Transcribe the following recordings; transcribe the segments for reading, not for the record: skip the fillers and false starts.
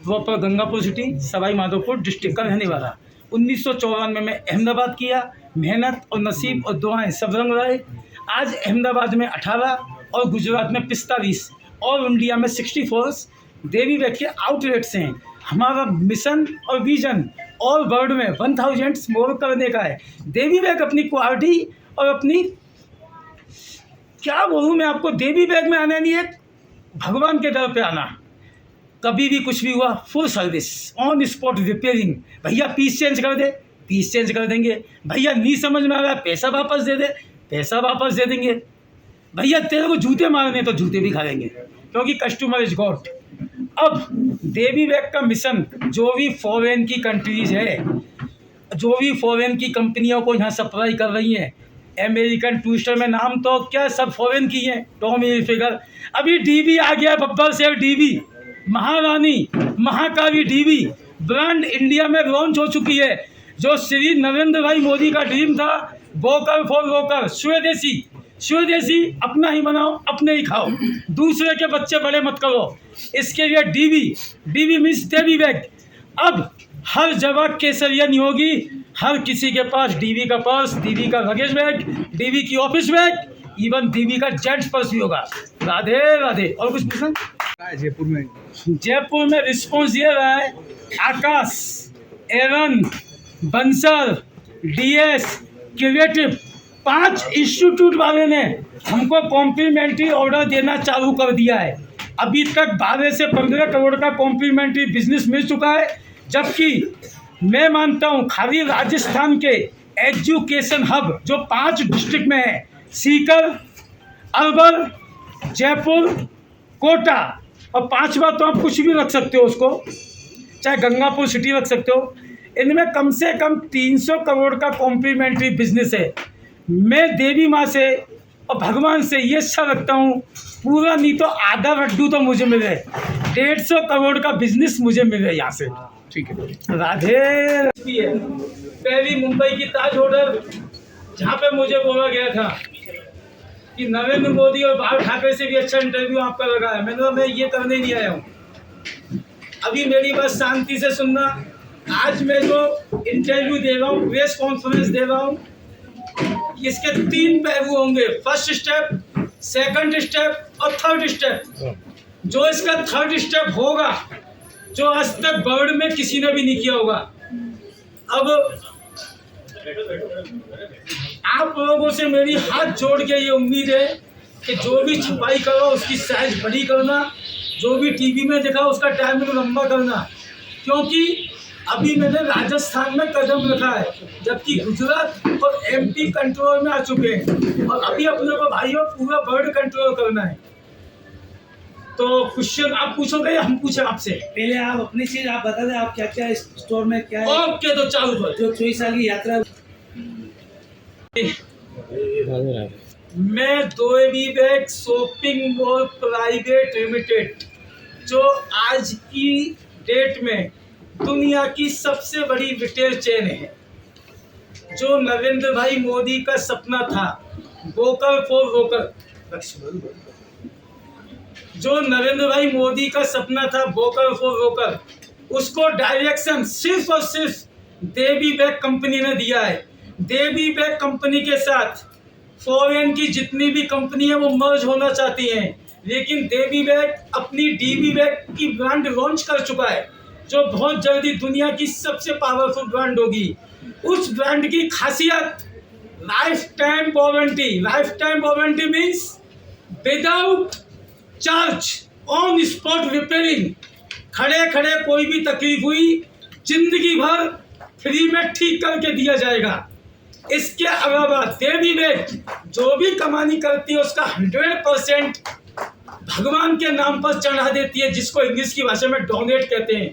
Proper Gangapur city Sawai Madhopur district का रहने वाला। 1994 में अहमदाबाद किया, मेहनत और नसीब और दुआएं सब रंग लाए। आज अहमदाबाद में 18 और गुजरात में 45 और इंडिया में 64 देवी बैग के आउटलेट्स हैं। हमारा मिशन और विजन और वर्ल्ड में 1000 मोर करने का है। देवी बैग अपनी क्वालिटी और अपनी क्या बोलूँ मैं आपको, देवी बैग में आना नहीं है, भगवान के दर पे आना। कभी भी कुछ भी हुआ full service, on spot repairing. भैया पीस चेंज कर दे, पीस चेंज कर देंगे। भैया नहीं समझ में आ रहा है, पैसा वापस दे दे, पैसा वापस दे देंगे। भैया तेरे को जूते मारने तो जूते भी खा लेंगे, क्योंकि कस्टमर इज गॉड। अब देवी बैग का मिशन जो भी फॉरेन की कंट्रीज है, जो भी फॉरेन की कंपनियों को यहाँ सप्लाई कर रही हैं, अमेरिकन टूरिस्टर में नाम तो क्या सब फॉरेन की हैं, टॉमी हिलफिगर। अभी डीबी आ गया, बब्बर शेख डीबी, महारानी महाकाली डीबी ब्रांड इंडिया में लॉन्च हो चुकी है। जो श्री नरेंद्र भाई मोदी का ड्रीम था, वोकल फॉर लोकल, स्वदेशी। स्वदेशी अपना ही बनाओ, अपने ही खाओ, दूसरे के बच्चे बड़े मत करो। इसके लिए डीबी मीन्स देवी बैग। अब हर जगह केसरिया नहीं होगी, हर किसी के पास डीबी का पर्स, डीबी का लगेज बैग, डीबी की ऑफिस बैग, इवन डीबी का जेंट्स पर्स भी होगा। राधे राधे। और कुछ पूछना? जयपुर में रिस्पॉन्स ये रहा है, आकाश, एरन, बंसल, डीएस, क्रिएटिव 5 इंस्टीट्यूट वाले ने हमको कॉम्प्लीमेंट्री ऑर्डर देना चालू कर दिया है। अभी तक 12 से 15 करोड़ का कॉम्प्लीमेंट्री बिजनेस मिल चुका है। जबकि मैं मानता हूँ खाली राजस्थान के एजुकेशन हब जो 5 डिस्ट्रिक्ट में है, सीकर, अलवर, जयपुर, कोटा, और 5वां तो आप कुछ भी रख सकते हो उसको, चाहे गंगापुर सिटी रख सकते हो। इनमें कम से कम 300 करोड़ का कॉम्प्लीमेंट्री बिजनेस है। मैं देवी माँ से और भगवान से ये इच्छा रखता हूँ, पूरा नहीं तो आधा लड्डू तो मुझे मिले, 150 करोड़ का बिजनेस मुझे मिले यहाँ से। ठीक है, राधे। पहली मुंबई की ताज होटल, जहाँ पे मुझे बोला गया था कि नरेंद्र मोदी और बाल ठाकरे से भी अच्छा इंटरव्यू आपका लगा है, मैंने कहा मैं ये करने नहीं आया हूँ। अभी मेरी बात शांति से सुनना। आज मैं जो इंटरव्यू दे रहा हूँ, प्रेस कॉन्फ्रेंस दे रहा हूँ, इसके 3 पहलू होंगे, फर्स्ट स्टेप, सेकंड स्टेप और थर्ड स्टेप। जो इसका थर्ड स्टेप होगा, जो आज तक वर्ल्ड में किसी ने भी नहीं किया होगा। अब आप लोगों से मेरी हाथ जोड़ के ये उम्मीद है कि जो भी छपाई करो उसकी साइज बड़ी करना, जो भी टीवी में देखा उसका टाइमिंग लंबा करना, क्योंकि अभी मैंने राजस्थान में कदम रखा है, जबकि गुजरात और एमपी कंट्रोल में आ चुके हैं, और अभी अपने को भाइयों पूरा वर्ल्ड कंट्रोल करना है। तो क्वेश्चन आप पूछोगे या हम पूछे आपसे? पहले आप अपनी चीज आप बता दें, आप क्या क्या स्टोर में क्या है। ओके, तो चालू कर। जो 24 साल की यात्रा, मैं Devi bag shopping mall private limited, जो आज की डेट में दुनिया की सबसे बड़ी रिटेल चेन है, जो नरेंद्र भाई मोदी का सपना था, वोकल फॉर लोकल, जो नरेंद्र भाई मोदी का सपना था वोकल फॉर लोकल, उसको डायरेक्शन सिर्फ और सिर्फ देवी बैग कंपनी ने दिया है। देवी बैग कंपनी के साथ फॉरेन की जितनी भी कंपनी है वो मर्ज होना चाहती हैं, लेकिन देवी बैग अपनी डीबी बैग की ब्रांड लॉन्च कर चुका है, जो बहुत जल्दी दुनिया की सबसे पावरफुल ब्रांड होगी। उस ब्रांड की खासियत life time warranty. Life time warranty means without charge, on spot repairing. खड़े खड़े कोई भी तकलीफ हुई, जिंदगी भर फ्री में ठीक करके दिया जाएगा। इसके अलावा देवी बैग जो भी कमानी करती है उसका 100% भगवान के नाम पर चढ़ा देती है, जिसको इंग्लिश की भाषा में डोनेट कहते हैं।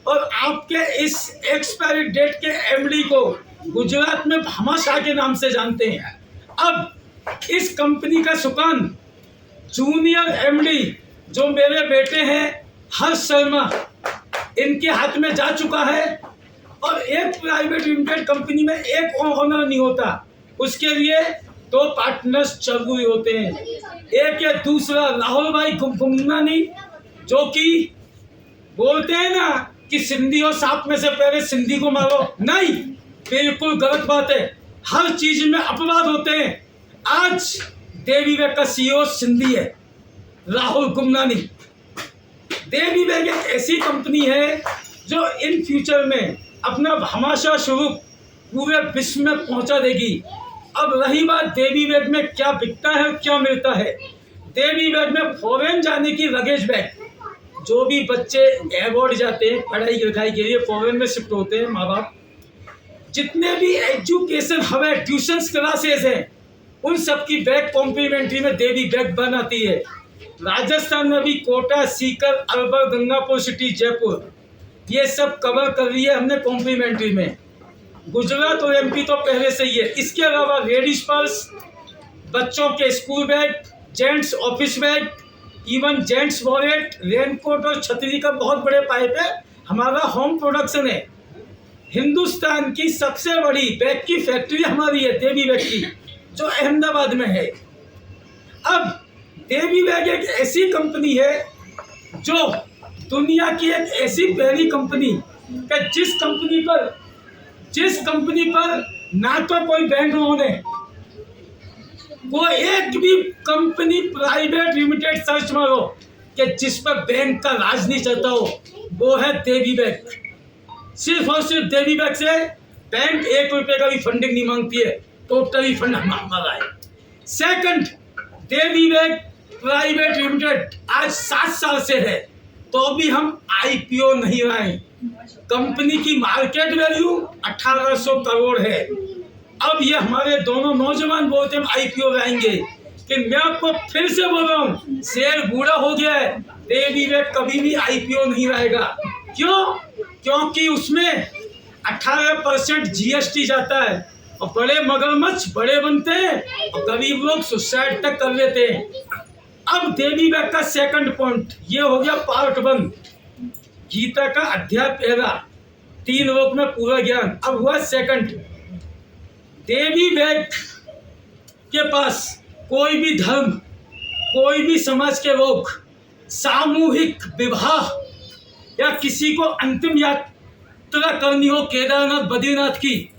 और आपके इस एक्सपायरी डेट के एमडी को गुजरात में भामाशाह के नाम से जानते हैं। अब इस कंपनी का सुकान जूनियर एमडी जो मेरे बेटे हैं हर्ष शर्मा, इनके हाथ में जा चुका है। और एक प्राइवेट लिमिटेड कंपनी में एक ओनर नहीं होता, उसके लिए 2 पार्टनर्स जरूरी होते हैं। एक है दूसरा राहुल भाई गुमनानी, जो कि बोलते हैं ना कि सिंधी और सांप में से पहले सिंधी को मारो, नहीं, बिल्कुल गलत बात है। हर चीज में अपवाद होते हैं। आज देवी बैंक का सीईओ सिंधी है, राहुल गुमनानी। देवी बैंक एक ऐसी कंपनी है जो इन फ्यूचर में अपना भामाशाह स्वरूप पूरे विश्व में पहुंचा देगी। अब रही बात देवी बैग में क्या बिकता है और क्या मिलता है। देवी बैग में फॉरेन जाने की लगेज बैग, जो भी बच्चे अवॉर्ड जाते हैं पढ़ाई लिखाई के लिए, फॉरेन में शिफ्ट होते हैं माँ बाप, जितने भी एजुकेशन हमें ट्यूशंस क्लासेस हैं, उन सब की बैग कॉम्प्लीमेंट्री में देवी बैग बनाती है। राजस्थान में भी कोटा, सीकर, अलवर, गंगापुर सिटी, जयपुर, ये सब कवर कर रही है हमने कॉम्प्लीमेंट्री में। गुजरात और एमपी तो पहले से ही है। इसके अलावा लेडीज पर्स, बच्चों के school bag, gents office bag, even gents wallet, raincoat और छतरी का बहुत बड़े पाइप है। हमारा होम प्रोडक्शन है। हिंदुस्तान की सबसे बड़ी बैग की फैक्ट्री हमारी है देवी बैग की, जो अहमदाबाद में है। अब देवी बैग एक ऐसी कंपनी है जो दुनिया की एक ऐसी पहली कंपनी कि जिस कंपनी पर ना तो कोई बैंक लोन है, वो एक भी कंपनी प्राइवेट लिमिटेड सर्च मारो कि जिस पर बैंक का राज नहीं चलता हो, वो है देवी बैंक। सिर्फ और सिर्फ देवी बैंक से बैंक 1 रुपए का भी फंडिंग नहीं मांगती है, टोटली फंड हमारा है। सेकंड, देवी बैंक प्राइवेट लिमिटेड आज 7 साल से है, तो भी हम आईपीओ नहीं लाए। कंपनी की मार्केट वैल्यू 1800 करोड़ है। अब ये हमारे दोनों नौजवान बोलते हैं हम आईपीओ लाएंगे, कि मैं आपको फिर से बोल रहा हूँ, शेर बूढ़ा हो गया है, देवी बैंक कभी भी आईपीओ नहीं लाएगा। क्यों? क्योंकि उसमें 18% जीएसटी जाता है और बड़े मगरमच्छ बड़े बनते हैं और गरीब लोग सुसाइड तक कर लेते हैं। अब देवी बैंक का सेकंड पॉइंट ये हो गया पार्ट 1, गीता का अध्याय 1, 3 लोक में पूरा ज्ञान। अब हुआ सेकंड, देवी बैंक के पास कोई भी धर्म, कोई भी समाज के लोग सामूहिक विवाह या किसी को अंतिम यात्रा करनी हो केदारनाथ बद्रीनाथ की,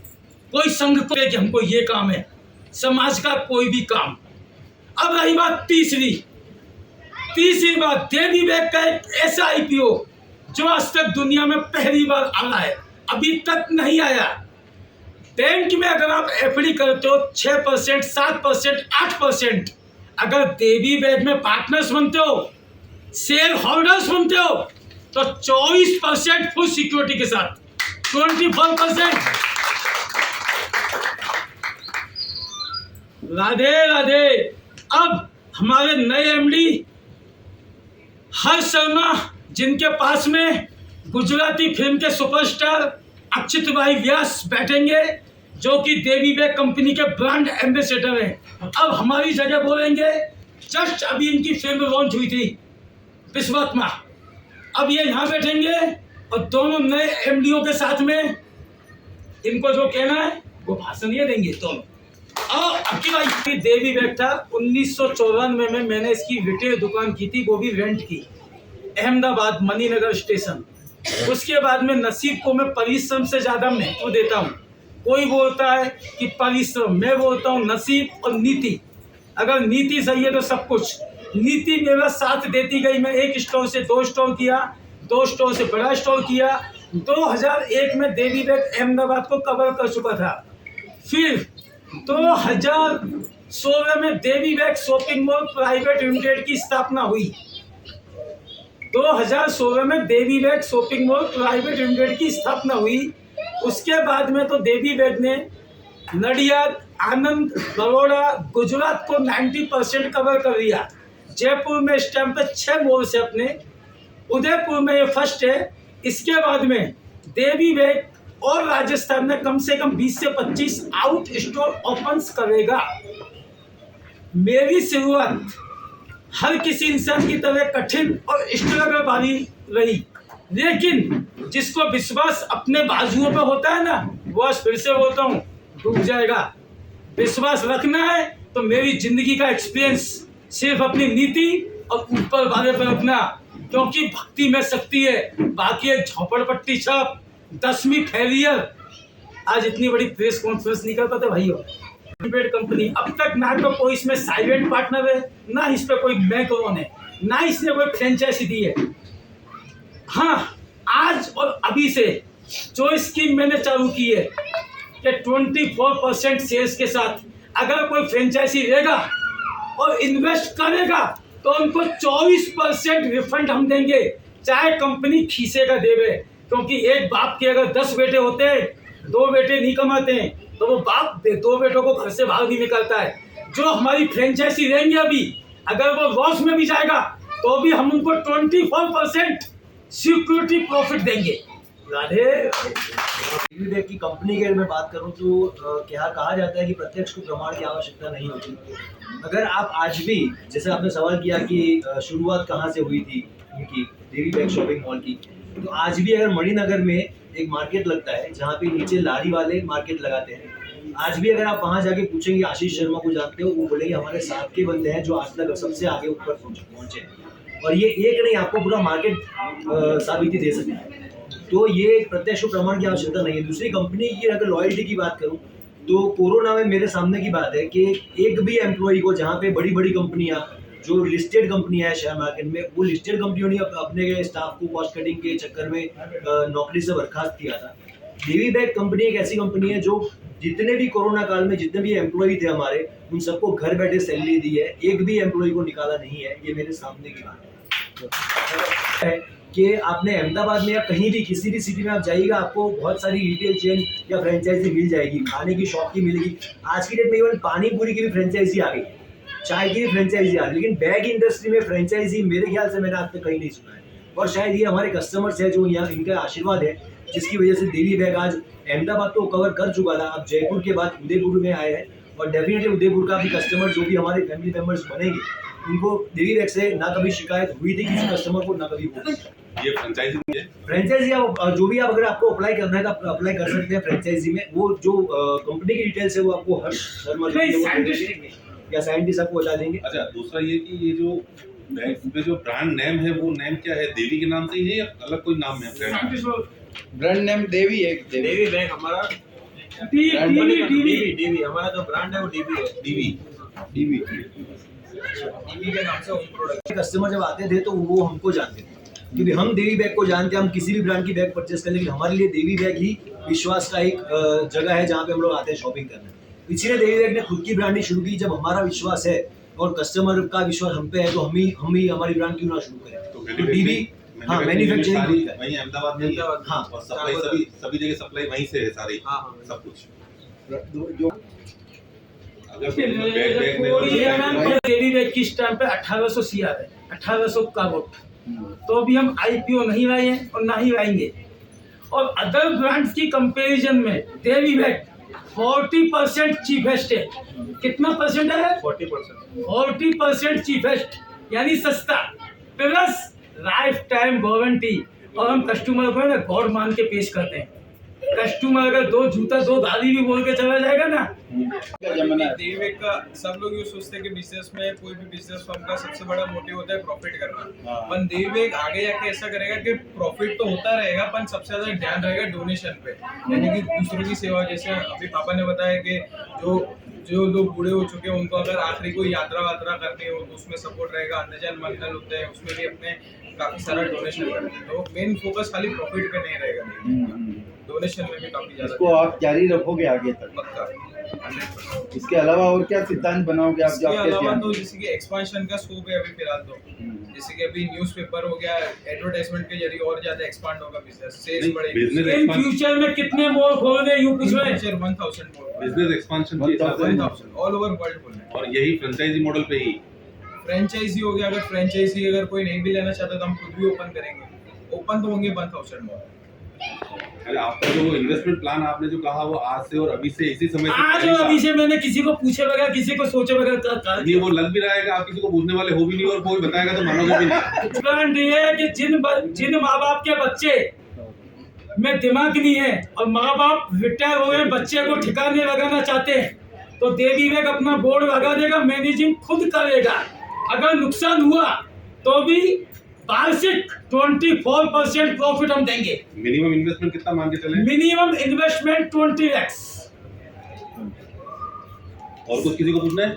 कोई संघ को कि हमको ये काम है, समाज का कोई भी काम। अब रही बात तीसरी बात, देवी बैंक का एक ऐसा आईपीओ जो आज तक दुनिया में पहली बार आना है, अभी तक नहीं आया। बैंक में अगर आप एफडी करते हो 6%, 7%, 8%, अगर देवी बैंक में पार्टनर्स बनते हो, शेयर होल्डर्स बनते हो, तो 24% फुल सिक्योरिटी के साथ 24%। राधे राधे। अब हमारे नए एमडी हर्ष शर्मा, जिनके पास में गुजराती फिल्म के सुपरस्टार अक्षित भाई व्यास बैठेंगे, जो कि देवी बैंक कंपनी के ब्रांड एम्बेसडर हैं, अब हमारी जगह बोलेंगे। जस्ट अभी इनकी फिल्म लॉन्च हुई थी विश्वात्मा, अब ये यहाँ बैठेंगे और दोनों नए एमडीओ के साथ में इनको जो कहना है वो भाषण ये देंगे दोनों। और अक्की भाई देवी बैंक था 1994 में मैंने इसकी रिटेल दुकान की थी, वो भी रेंट की, अहमदाबाद मणिनगर स्टेशन। उसके बाद में नसीब को मैं परिश्रम से ज़्यादा महत्व देता हूँ। कोई बोलता है कि परिश्रम, मैं बोलता हूँ नसीब और नीति। अगर नीति सही है तो सब कुछ। नीति मेरा साथ देती गई। मैं 1 स्टोर से 2 स्टोर किया, 2 स्टोर से बड़ा स्टोर किया। 2001 में देवी बैंक अहमदाबाद को कवर कर चुका था। फिर 2016 में Devi bank shopping mall private limited की स्थापना हुई। 2016 में Devi bank shopping mall private limited की स्थापना हुई। उसके बाद में तो देवी बैंक ने नडियाद, आनंद, बड़ौदा, गुजरात को 90% कवर कर लिया। जयपुर में इस टाइम पे 6 मॉल से अपने, उदयपुर में ये फर्स्ट है। इसके बाद में देवी बैंक और राजस्थान में कम से कम 20 से 25 आउट स्टोर ओपन करेगा। मेरी शुरुआत हर किसी इंसान की तरह कठिन और स्ट्रगल वाली रही, लेकिन जिसको विश्वास अपने बाजुओं पर होता है ना, वो आज फिर से बोलता हूँ डूब जाएगा। विश्वास रखना है तो मेरी जिंदगी का एक्सपीरियंस सिर्फ अपनी नीति और ऊपर वाले पर अपना क्योंकि भक्ति में शक्ति है, बाकी एक झोपड़पट्टी छाप 10वीं फेलियर। आज इतनी बड़ी प्रेस कॉन्फ्रेंस नहीं कर पाते भाइयों। कंपनी अब तक ना तो कोई इसमें साइलेंट पार्टनर है, ना इस पे कोई बैंक लोन है, ना इसने कोई फ्रेंचाइजी दी है। हाँ, आज और अभी से जो स्कीम मैंने चालू की है कि 24% सेल्स के साथ अगर कोई फ्रेंचाइजी लेगा और इन्वेस्ट करेगा तो उनको 24% रिफंड हम देंगे, चाहे कंपनी खीसेगा देवे। क्योंकि एक बाप के अगर 10 बेटे होते हैं, 2 बेटे नहीं कमाते हैं, तो वो बाप 2 बेटों को घर से बाहर नहीं निकलता है। जो हमारी फ्रेंचाइजी रहेंगे अभी, अगर वो लॉस में भी जाएगा तो भी हम उनको 24% सिक्योरिटी प्रॉफिट देंगे। राधे की कंपनी के में बात करूं तो क्या कहा जाता है कि प्रत्यक्ष को प्रमाण की आवश्यकता नहीं होती। अगर आप आज भी, जैसे आपने सवाल किया कि शुरुआत कहाँ से हुई थी उनकी देवी बैग शॉपिंग मॉल की, तो आज भी अगर मणिनगर में एक मार्केट लगता है जहाँ पे नीचे लारी वाले मार्केट लगाते हैं, आज भी अगर आप वहाँ जाके पूछेंगे आशीष शर्मा को जानते हो, वो बोलेंगे हमारे साथ के बंदे हैं जो आज तक सबसे आगे ऊपर पहुँचे हैं। और ये एक नहीं, आपको पूरा मार्केट साबिती दे सकता है। तो ये एक प्रत्यक्ष प्रमाण की आवश्यकता नहीं है। दूसरी कंपनी की अगर लॉयल्टी की बात करूं तो कोरोना में मेरे सामने की बात है कि एक भी एम्प्लॉय को, जहां पे बड़ी बड़ी कंपनियां जो लिस्टेड कंपनियां है शेयर मार्केट में, वो लिस्टेड कंपनियों ने अपने स्टाफ को कॉस्ट कटिंग के चक्कर में नौकरी से बर्खास्त किया था। देवी बैग कंपनी एक ऐसी कंपनी है जो जितने भी कोरोना काल में जितने भी एम्प्लॉय थे हमारे, उन सबको घर बैठे सैलरी दी है, एक भी एम्प्लॉय को निकाला नहीं है। ये मेरे सामने की बात है कि आपने अहमदाबाद में या कहीं भी किसी भी सिटी में आप जाइएगा, आपको बहुत सारी रिटेल चेन या फ्रेंचाइजी मिल जाएगी, खाने की शॉप की मिलेगी। आज की डेट में इवन पानी पूरी की भी फ्रेंचाइजी आ गई, चाय की भी फ्रेंचाइजी आ गई, लेकिन बैग इंडस्ट्री में फ्रेंचाइजी मेरे ख्याल से मैंने आज तक कहीं नहीं सुना है। और शायद ये हमारे कस्टमर्स है जो यहाँ, इनका आशीर्वाद है, जिसकी वजह से देवी बैग आज अहमदाबाद तो कवर कर चुका था, अब जयपुर के बाद उदयपुर में आए हैं। और डेफिनेटली उदयपुर का भी कस्टमर जो भी हमारे फैमिली मेम्बर्स बनेंगे, उनको देवी बैग से ना कभी शिकायत हुई थी किसी कस्टमर को, ना कभी हुई। ये फ्रेंचाइजी आप जो भी आप अगर आपको अप्लाई करना है तो आप अप्लाई कर सकते हैं फ्रेंचाइजी में। वो जो कंपनी की डिटेल्स है वो आपको हर शर्मा या साइंटिस्ट आपको बता देंगे। अच्छा, दूसरा ये कि ये जो बैग पे जो ब्रांड नेम है, वो नेम क्या है? देवी के नाम से ही है या अलग कोई नाम है? ब्रांड नेम देवी है। देवी बैंक हमारा डीवी हमारा जो ब्रांड है वो डीवी है। डीवी के नाम से होम प्रोडक्ट। कस्टमर जब आते थे तो वो हमको जानते थे, क्योंकि हम देवी बैग को जानते हैं। हम किसी भी ब्रांड की बैग परचेस करें, लेकिन हमारे लिए देवी बैग ही विश्वास का एक जगह है जहाँ पे हम लोग आते हैं शॉपिंग करने। इसीलिए देवी बैग ने खुद की ब्रांडिंग शुरू की। जब हमारा विश्वास है और कस्टमर का विश्वास हम पे है, तो हम ही हमारी ब्रांड क्यों ना शुरू करें। तो डीवी हाँ मैन्युफैक्चरिंग वहीं अहमदाबाद में ही है। हाँ, और सप्लाई सभी जगह सप्लाई वहीं से है सारी। सब कुछ जो अगर देवी बैग की स्टैम्प पे 1800 CR है, 1800 का वोट। तो अभी हम IPO नहीं लाए हैं और ना ही लाएंगे। और अदर ब्रांड्स की कंपैरिजन में देवी बैग 40% चीपेस्ट है। कितना परसेंट है? 40% चीपेस्ट, यानी सस्ता, प्लस लाइफ टाइम वारंटी। और हम कस्टमर को ना गॉड मान के पेश करते हैं। कस्टमर अगर 2 जूता 2 गाली भी बोल के चला जाएगा ना। देवी बैग का सब लोग ये सोचते हैं कि बिजनेस में कोई भी बिजनेस फर्म का सबसे बड़ा मोटिव होता है प्रॉफिट करना। पर देवी बैग आगे जाके ऐसा करेगा कि प्रॉफिट तो होता रहेगा, पर सबसे ज्यादा ध्यान रहेगा डोनेशन पे, यानी कि दूसरों की सेवा। जैसे अभी पापा ने बताया कि जो लोग बूढ़े हो चुके हैं, उनको अगर आखिरी कोई यात्रा वात्रा करनी हो तो उसमें सपोर्ट रहेगा। अन्नजन मंडल होते हैं, उसमें भी अपने काफी सारा डोनेशन करते हैं। तो मेन फोकस खाली प्रॉफिट पे नहीं रहेगा, डोनेशन में भी काफी ज्यादा। इसको आप जारी रखोगे आगे तक? पक्का। इसके अलावा और क्या सिद्धांत बनाओगे आप? इसके अलावा तो जैसे कि एक्सपांशन का स्कोप है अभी फिलहाल तो, जैसे कि अभी न्यूज़पेपर हो गया, एडवर्टाइजमेंट के जरिए और ज्यादा एक्सपांड होगा बिजनेस, सेल्स बढ़ेगी। इन फ्यूचर में कितने मॉल खोलोगे यूं पूछ रहे हैं? 1000 मॉल, बिजनेस एक्सपेंशन की 1000 ऑल ओवर वर्ल्ड खोलना है। और यही फ्रेंचाइजी मॉडल पे ही फ्रेंचाइजी हो गया। अगर फ्रेंचाइजी अगर कोई नहीं भी लेना चाहता तो हम खुद भी ओपन करेंगे। ओपन तो होंगे 1000 मॉल। अरे आपका जो इन्वेस्टमेंट प्लान आपने जो कहा, वो आज से और अभी से इसी समय आज और अभी से मैंने किसी को पूछे बगैर, किसी को सोचे बगैर ये वो लग भी रहेगा। आप किसी को पूछने वाले हो भी नहीं, और कोई बताएगा तो मानोगे भी नहीं। प्लान ये है कि जिन माँ बाप के बच्चे में दिमाग नहीं है और माँ बाप रिटायर हो गए, बच्चे को ठिकाने लगाना चाहते हैं, तो देवी बैग अपना बोर्ड लगा देगा, मैनेजिंग खुद करेगा। अगर नुकसान हुआ तो भी वार्षिक 24% प्रॉफिट हम देंगे। मिनिमम इन्वेस्टमेंट कितना मान के चले? Minimum investment 20 lakhs। और कुछ किसी को पूछना है?